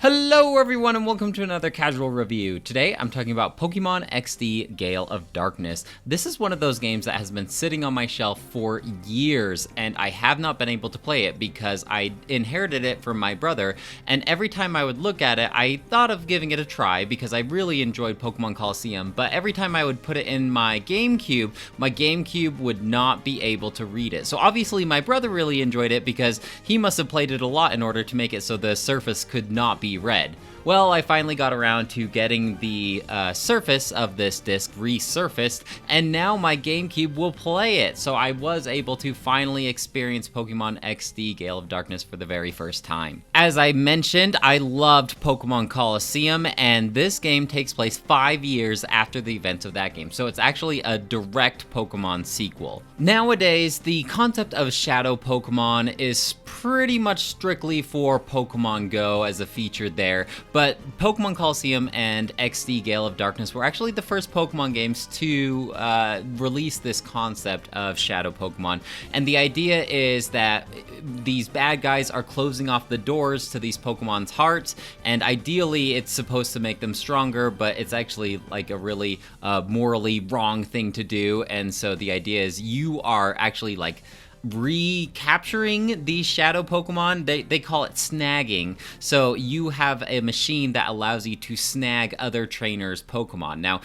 Hello everyone and welcome to another casual review. Today I'm talking about Pokémon XD Gale of Darkness. This is one of those games that has been sitting on my shelf for years and I have not been able to play it because I inherited it from my brother, and every time I would look at it I thought of giving it a try because I really enjoyed Pokemon Colosseum, but every time I would put it in my GameCube would not be able to read it. So obviously my brother really enjoyed it because he must have played it a lot in order to make it so the surface could not be read. Well, I finally got around to getting the surface of this disc resurfaced, and now my GameCube will play it. So I was able to finally experience Pokemon XD Gale of Darkness for the very first time. As I mentioned, I loved Pokemon Colosseum, and this game takes place 5 years after the events of that game. So it's actually a direct Pokemon sequel. Nowadays, the concept of Shadow Pokemon is pretty much strictly for Pokemon Go as a feature there, but Pokemon Colosseum and XD Gale of Darkness were actually the first Pokemon games to release this concept of Shadow Pokemon. And the idea is that these bad guys are closing off the doors to these Pokemon's hearts, and ideally it's supposed to make them stronger, but it's actually like a really morally wrong thing to do. And so the idea is you are actually like recapturing these shadow Pokemon. They call it snagging. So you have a machine that allows you to snag other trainers' Pokemon. Now,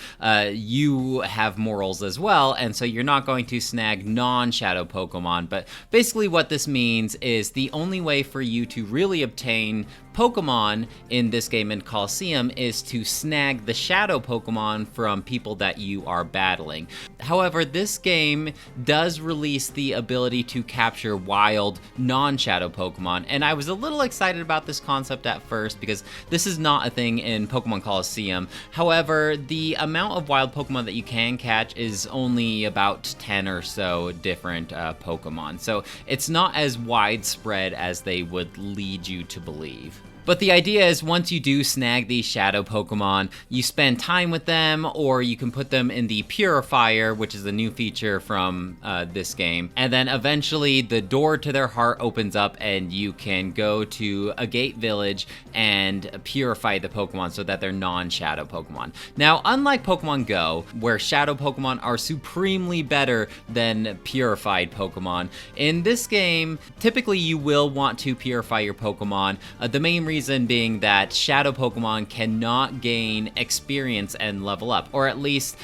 you have morals as well, and so you're not going to snag non-shadow Pokemon, but basically what this means is the only way for you to really obtain Pokemon in this game in Colosseum is to snag the shadow Pokemon from people that you are battling. However, this game does release the ability to capture wild non-shadow Pokemon, and I was a little excited about this concept at first because this is not a thing in Pokemon Colosseum. However, the amount of wild Pokemon that you can catch is only about 10 or so different Pokemon, so it's not as widespread as they would lead you to believe. But the idea is once you do snag these shadow Pokemon, you spend time with them, or you can put them in the Purifier, which is a new feature from this game. And then eventually the door to their heart opens up and you can go to a gate village and purify the Pokemon so that they're non-shadow Pokemon. Now, unlike Pokemon Go, where shadow Pokemon are supremely better than purified Pokemon, in this game, typically you will want to purify your Pokemon. The main reason being that shadow Pokemon cannot gain experience and level up, or at least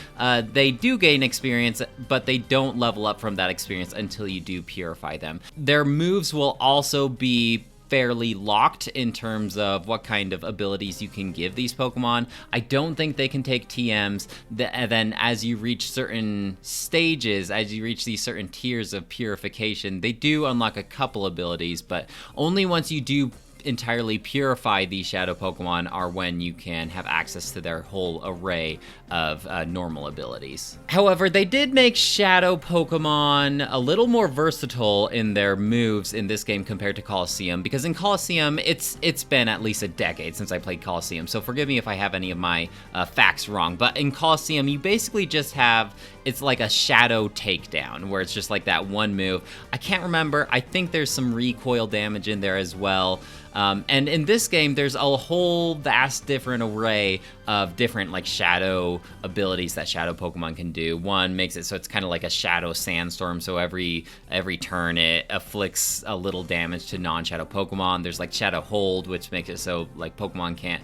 they do gain experience, but they don't level up from that experience until you do purify them. Their moves will also be fairly locked in terms of what kind of abilities you can give these Pokemon. I don't think they can take TMs. And then as you reach certain stages, as you reach these certain tiers of purification, they do unlock a couple abilities, but only once you do entirely purify these shadow Pokemon are when you can have access to their whole array of normal abilities. However, they did make shadow Pokemon a little more versatile in their moves in this game compared to Colosseum, because in Colosseum, it's been at least a decade since I played Colosseum, so forgive me if I have any of my facts wrong, but in Colosseum, you basically just have, it's like a shadow takedown, where it's just like that one move. I can't remember, I think there's some recoil damage in there as well. And in this game, there's a whole vast different array of different like shadow abilities that shadow Pokemon can do. One makes it so it's kind of like a shadow sandstorm, so every turn it afflicts a little damage to non-shadow Pokemon. There's like Shadow Hold, which makes it so like Pokemon can't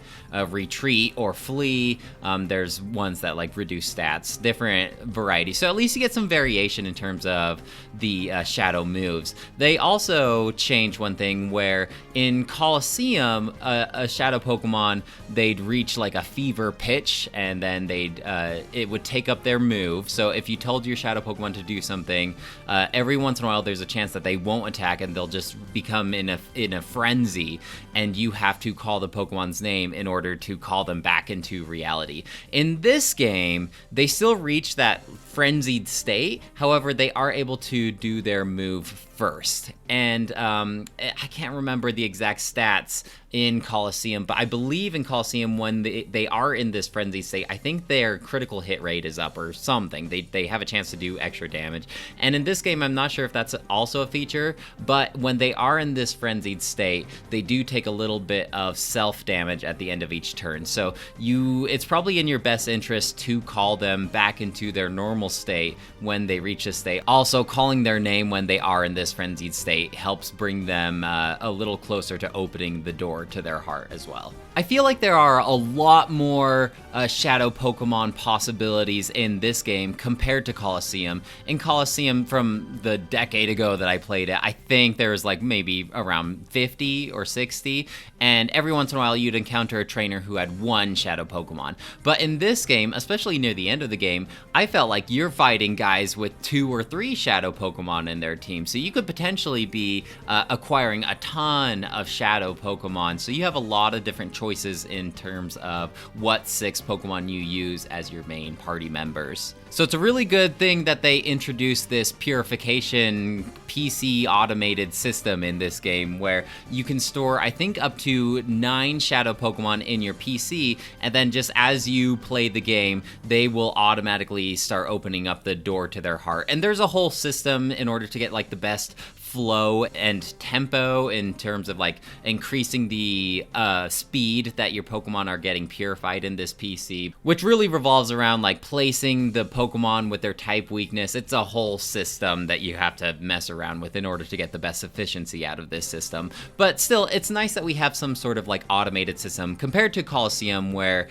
retreat or flee. There's ones that like reduce stats, different varieties. So at least you get some variation in terms of the shadow moves. They also changed one thing where in Colosseum, a shadow Pokemon, they'd reach like a fever pitch, and then it would take up their move. So if you told your shadow Pokemon to do something, every once in a while there's a chance that they won't attack and they'll just become in a frenzy, and you have to call the Pokemon's name in order to call them back into reality. In this game, they still reach that frenzied state. However, they are able to do their move first. And I can't remember the exact stats in Colosseum, but I believe in Colosseum when they are in this frenzy state, I think their critical hit rate is up or something. They have a chance to do extra damage. And in this game, I'm not sure if that's also a feature, but when they are in this frenzied state, they do take a little bit of self damage at the end of each turn. So it's probably in your best interest to call them back into their normal state when they reach this state. Also, calling their name when they are in this frenzied state helps bring them a little closer to opening the door to their heart as well. I feel like there are a lot more shadow Pokemon possibilities in this game compared to Colosseum. In Colosseum, from the decade ago that I played it, I think there was like maybe around 50 or 60, and every once in a while you'd encounter a trainer who had one shadow Pokemon. But in this game, especially near the end of the game, I felt like you're fighting guys with 2 or 3 shadow Pokemon in their team, so you could potentially be acquiring a ton of shadow Pokemon. So you have a lot of different choices in terms of what 6 Pokemon you use as your main party members. So it's a really good thing that they introduced this purification PC automated system in this game where you can store, I think, up to 9 shadow Pokemon in your PC, and then just as you play the game, they will automatically start opening up the door to their heart. And there's a whole system in order to get like the best flow and tempo in terms of like increasing the speed that your Pokemon are getting purified in this PC, which really revolves around like placing the Pokemon with their type weakness. It's a whole system that you have to mess around with in order to get the best efficiency out of this system. But still, it's nice that we have some sort of like automated system compared to Colosseum where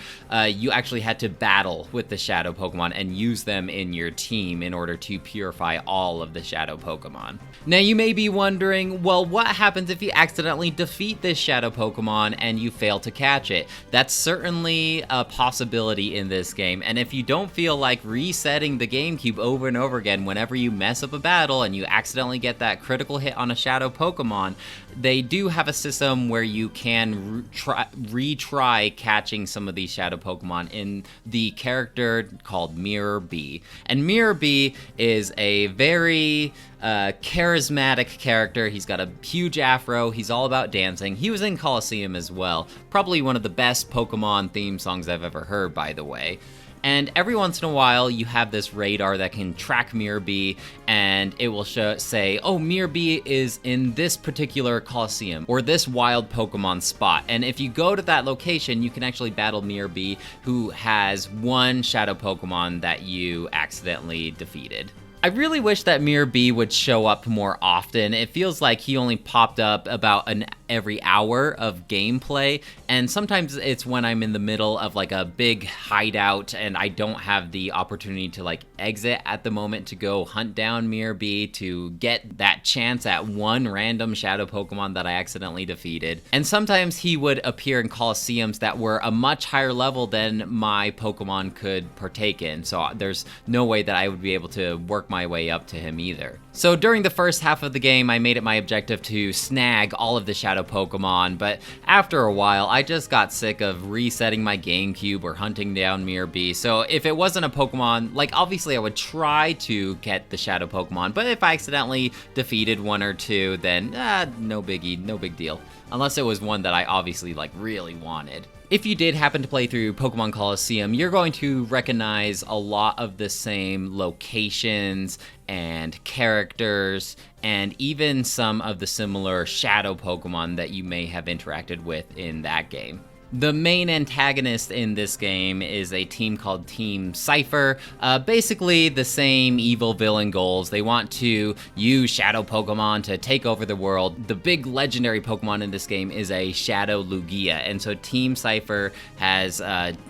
you actually had to battle with the shadow Pokemon and use them in your team in order to purify all of the shadow Pokemon. Now you may be wondering, well, what happens if you accidentally defeat this shadow Pokemon and you fail to catch it? That's certainly a possibility in this game, and if you don't feel like resetting the Gamecube over and over again whenever you mess up a battle and you accidentally get that critical hit on a shadow Pokemon, they do have a system where you can retry catching some of these shadow Pokemon in the character called Mirror B. And Mirror B is a very charismatic character. He's got a huge afro. He's all about dancing. He was in Colosseum as well. Probably one of the best Pokemon theme songs I've ever heard, by the way. And every once in a while, you have this radar that can track Mirror B, and it will say, oh, Mirror B is in this particular Colosseum, or this wild Pokemon spot. And if you go to that location, you can actually battle Mirror B, who has one shadow Pokemon that you accidentally defeated. I really wish that Mirror B would show up more often. It feels like he only popped up about every hour of gameplay, and sometimes it's when I'm in the middle of like a big hideout and I don't have the opportunity to like exit at the moment to go hunt down Mirror B to get that chance at one random shadow Pokemon that I accidentally defeated. And sometimes he would appear in Colosseums that were a much higher level than my Pokemon could partake in, so there's no way that I would be able to work my way up to him either. So during the first half of the game, I made it my objective to snag all of the shadow Pokemon, but after a while, I just got sick of resetting my Gamecube or hunting down Mirror B. So if it wasn't a Pokemon, like obviously I would try to get the shadow Pokemon, but if I accidentally defeated one or two, then no biggie, no big deal. Unless it was one that I obviously like really wanted. If you did happen to play through Pokemon Colosseum, you're going to recognize a lot of the same locations and characters, and even some of the similar shadow Pokemon that you may have interacted with in that game. The main antagonist in this game is a team called Team Cypher. Basically the same evil villain goals. They want to use shadow Pokemon to take over the world. The big legendary Pokemon in this game is a Shadow Lugia, and so Team Cypher has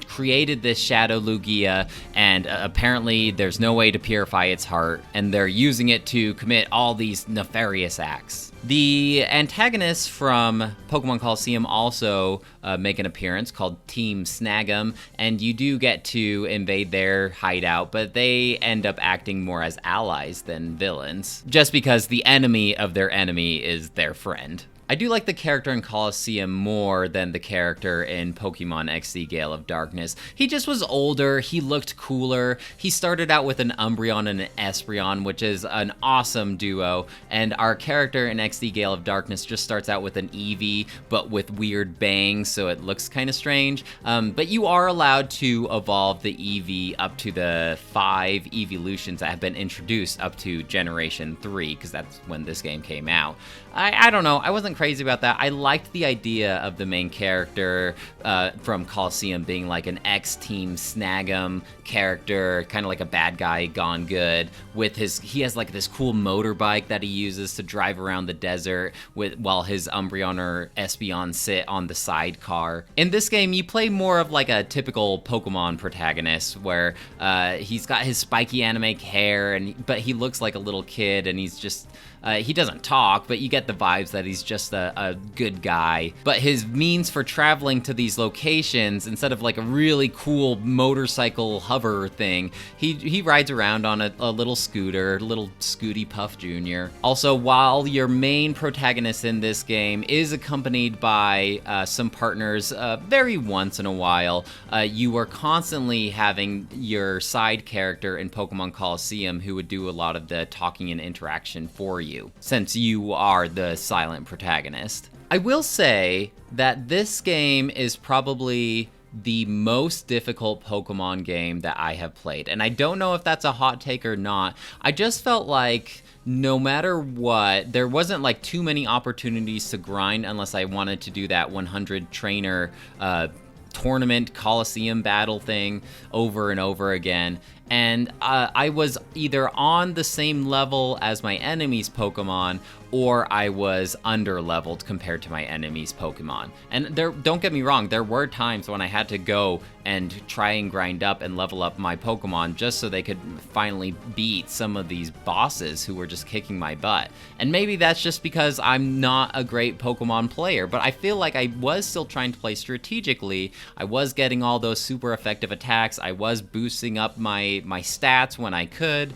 created this Shadow Lugia, and apparently there's no way to purify its heart, and they're using it to commit all these nefarious acts. The antagonists from Pokemon Colosseum also make an appearance called Team Snag'em, and you do get to invade their hideout, but they end up acting more as allies than villains, just because the enemy of their enemy is their friend. I do like the character in Colosseum more than the character in Pokemon XD Gale of Darkness. He just was older, he looked cooler, he started out with an Umbreon and an Espeon, which is an awesome duo, and our character in XD Gale of Darkness just starts out with an Eevee, but with weird bangs, so it looks kind of strange. But you are allowed to evolve the Eevee up to the 5 evolutions that have been introduced up to Generation 3, because that's when this game came out. I don't know, I wasn't crazy about that. I liked the idea of the main character from Colosseum being like an X-Team Snag'em character, kind of like a bad guy gone good, with he has like this cool motorbike that he uses to drive around the desert while his Umbreon or Espeon sit on the sidecar. In this game, you play more of like a typical Pokemon protagonist, where he's got his spiky anime hair, but he looks like a little kid, and he's just... he doesn't talk, but you get the vibes that he's just a good guy. But his means for traveling to these locations, instead of like a really cool motorcycle hover thing, he rides around on a little scooter, little Scooty Puff Jr. Also, while your main protagonist in this game is accompanied by some partners very once in a while, you are constantly having your side character in Pokemon Colosseum who would do a lot of the talking and interaction for you, since you are the silent protagonist. I will say that this game is probably the most difficult Pokemon game that I have played, and I don't know if that's a hot take or not. I just felt like no matter what, there wasn't like too many opportunities to grind unless I wanted to do that 100 trainer tournament Coliseum battle thing over and over again. And I was either on the same level as my enemy's Pokemon, or I was under-leveled compared to my enemy's Pokemon. And don't get me wrong, there were times when I had to go and try and grind up and level up my Pokemon just so they could finally beat some of these bosses who were just kicking my butt. And maybe that's just because I'm not a great Pokemon player, but I feel like I was still trying to play strategically. I was getting all those super effective attacks, I was boosting up my stats when I could.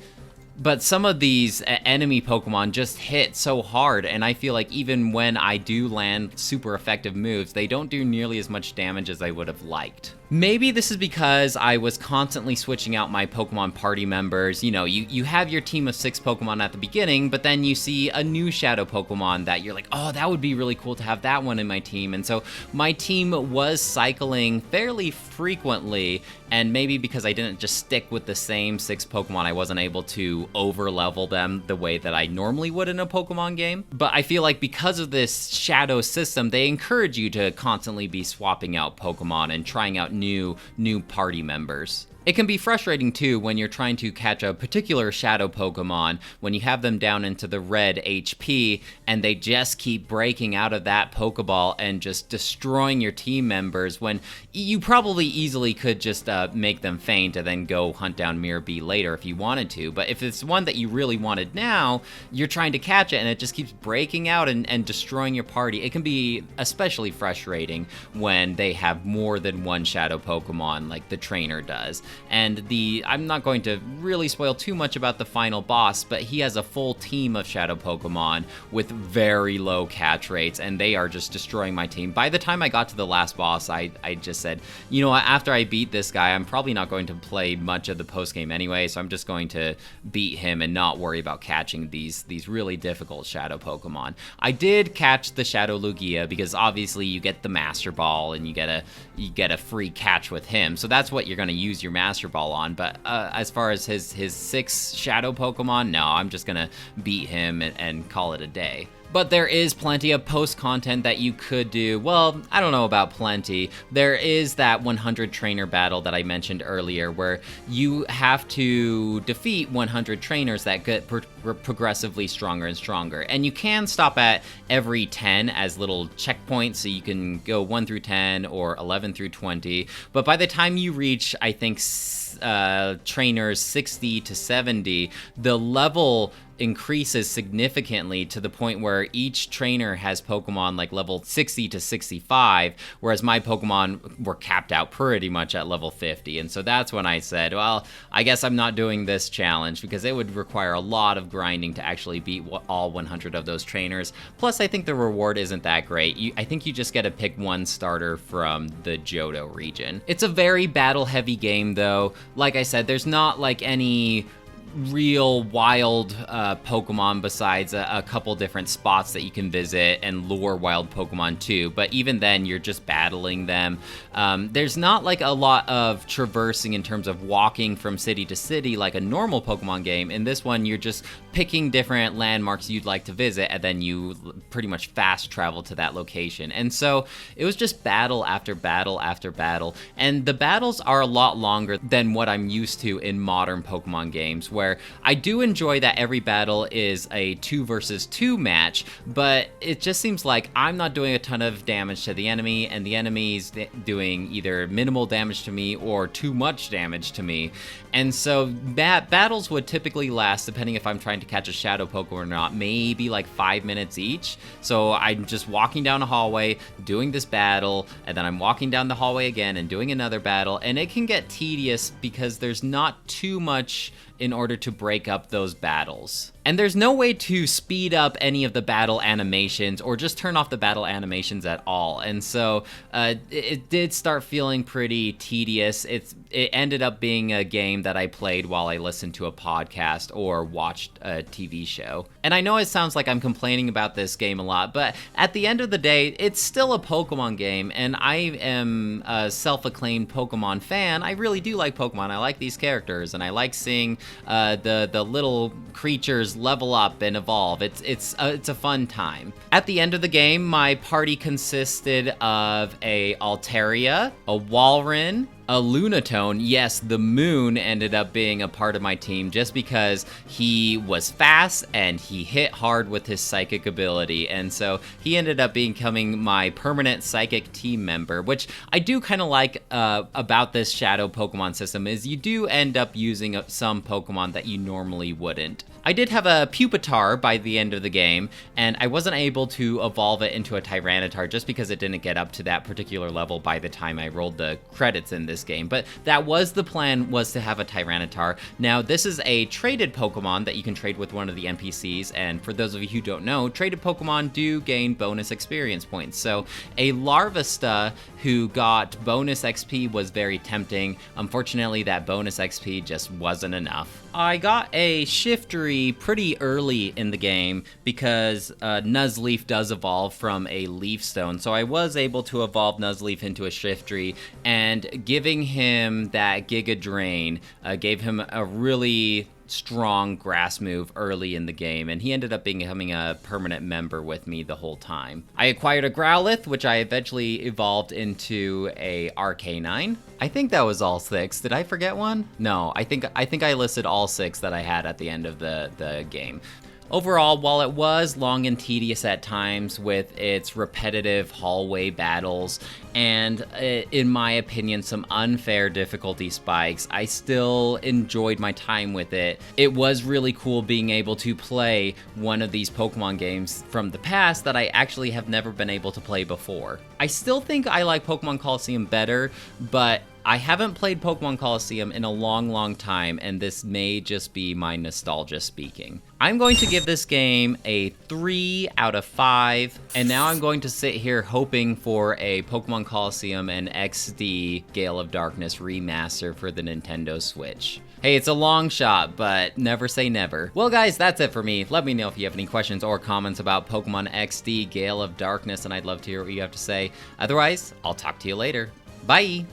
But some of these enemy Pokemon just hit so hard, and I feel like even when I do land super effective moves, they don't do nearly as much damage as I would have liked. Maybe this is because I was constantly switching out my Pokemon party members. You know, you have your team of 6 Pokemon at the beginning, but then you see a new Shadow Pokemon that you're like, oh, that would be really cool to have that one in my team. And so my team was cycling fairly frequently, and maybe because I didn't just stick with the same 6 Pokemon, I wasn't able to over-level them the way that I normally would in a Pokemon game. But I feel like because of this Shadow system, they encourage you to constantly be swapping out Pokemon and trying out new party members. It can be frustrating too when you're trying to catch a particular Shadow Pokemon, when you have them down into the red HP and they just keep breaking out of that Pokeball and just destroying your team members, when you probably easily could just make them faint and then go hunt down Mirabee later if you wanted to. But if it's one that you really wanted now, you're trying to catch it and it just keeps breaking out and destroying your party. It can be especially frustrating when they have more than one Shadow Pokemon like the trainer does. And I'm not going to really spoil too much about the final boss, but he has a full team of Shadow Pokemon with very low catch rates, and they are just destroying my team. By the time I got to the last boss, I just said, you know what, after I beat this guy, I'm probably not going to play much of the postgame anyway, so I'm just going to beat him and not worry about catching these really difficult Shadow Pokemon. I did catch the Shadow Lugia, because obviously you get the Master Ball, and you get a free catch with him, so that's what you're going to use your Master Ball on. But as far as his 6 Shadow Pokemon, no, I'm just gonna beat him and call it a day. But there is plenty of post-content that you could do. Well, I don't know about plenty. There is that 100 trainer battle that I mentioned earlier, where you have to defeat 100 trainers that get progressively stronger and stronger. And you can stop at every 10 as little checkpoints, so you can go 1 through 10 or 11 through 20. But by the time you reach, I think, trainers 60 to 70, the level increases significantly to the point where each trainer has Pokemon like level 60 to 65, whereas my Pokemon were capped out pretty much at level 50. And so that's when I said, well, I guess I'm not doing this challenge because it would require a lot of grinding to actually beat all 100 of those trainers. Plus, I think the reward isn't that great. I think you just get to pick one starter from the Johto region. It's a very battle-heavy game, though. Like I said, there's not like any real wild Pokemon besides a couple different spots that you can visit and lure wild Pokemon to, but even then you're just battling them. There's not like a lot of traversing in terms of walking from city to city like a normal Pokemon game. In this one, you're just picking different landmarks you'd like to visit, and then you pretty much fast travel to that location. And so it was just battle after battle after battle, and the battles are a lot longer than what I'm used to in modern Pokemon games, where I do enjoy that every battle is a 2 versus 2 match, but it just seems like I'm not doing a ton of damage to the enemy, and the enemy's doing either minimal damage to me or too much damage to me. And so battles would typically last, depending if I'm trying to catch a shadow Pokemon or not, maybe like 5 minutes each. So I'm just walking down a hallway, doing this battle, and then I'm walking down the hallway again and doing another battle, and it can get tedious because there's not too much in order to break up those battles. And there's no way to speed up any of the battle animations or just turn off the battle animations at all. And so it did start feeling pretty tedious. It ended up being a game that I played while I listened to a podcast or watched a TV show. And I know it sounds like I'm complaining about this game a lot, but at the end of the day, it's still a Pokemon game, and I am a self-acclaimed Pokemon fan. I really do like Pokemon. I like these characters, and I like seeing the little creatures level up and evolve. It's a fun time. At the end of the game, my party consisted of a Altaria, a Walrein, a Lunatone. Yes, the Moon ended up being a part of my team just because he was fast and he hit hard with his psychic ability, and so he ended up becoming my permanent psychic team member, which I do kind of like about this shadow Pokemon system is you do end up using some Pokemon that you normally wouldn't. I did have a Pupitar by the end of the game, and I wasn't able to evolve it into a Tyranitar just because it didn't get up to that particular level by the time I rolled the credits in this game. But that was the plan, was to have a Tyranitar. Now, this is a traded Pokemon that you can trade with one of the NPCs, and for those of you who don't know, traded Pokemon do gain bonus experience points. So a Larvesta who got bonus XP was very tempting. Unfortunately, that bonus XP just wasn't enough. I got a Shiftry pretty early in the game because Nuzleaf does evolve from a Leaf Stone, so I was able to evolve Nuzleaf into a Shiftry, and giving him that Giga Drain gave him a really strong grass move early in the game, and he ended up becoming a permanent member with me the whole time. I acquired a Growlithe, which I eventually evolved into a Arcanine. I think that was all 6. Did I forget one? No, I think I listed all 6 that I had at the end of the game. Overall, while it was long and tedious at times with its repetitive hallway battles and, in my opinion, some unfair difficulty spikes, I still enjoyed my time with it. It was really cool being able to play one of these Pokemon games from the past that I actually have never been able to play before. I still think I like Pokemon Colosseum better, but I haven't played Pokemon Colosseum in a long time, and this may just be my nostalgia speaking. I'm going to give this game a 3 out of 5, and now I'm going to sit here hoping for a Pokemon Colosseum and XD Gale of Darkness remaster for the Nintendo Switch. Hey, it's a long shot, but never say never. Well, guys, that's it for me. Let me know if you have any questions or comments about Pokemon XD Gale of Darkness, and I'd love to hear what you have to say. Otherwise, I'll talk to you later. Bye!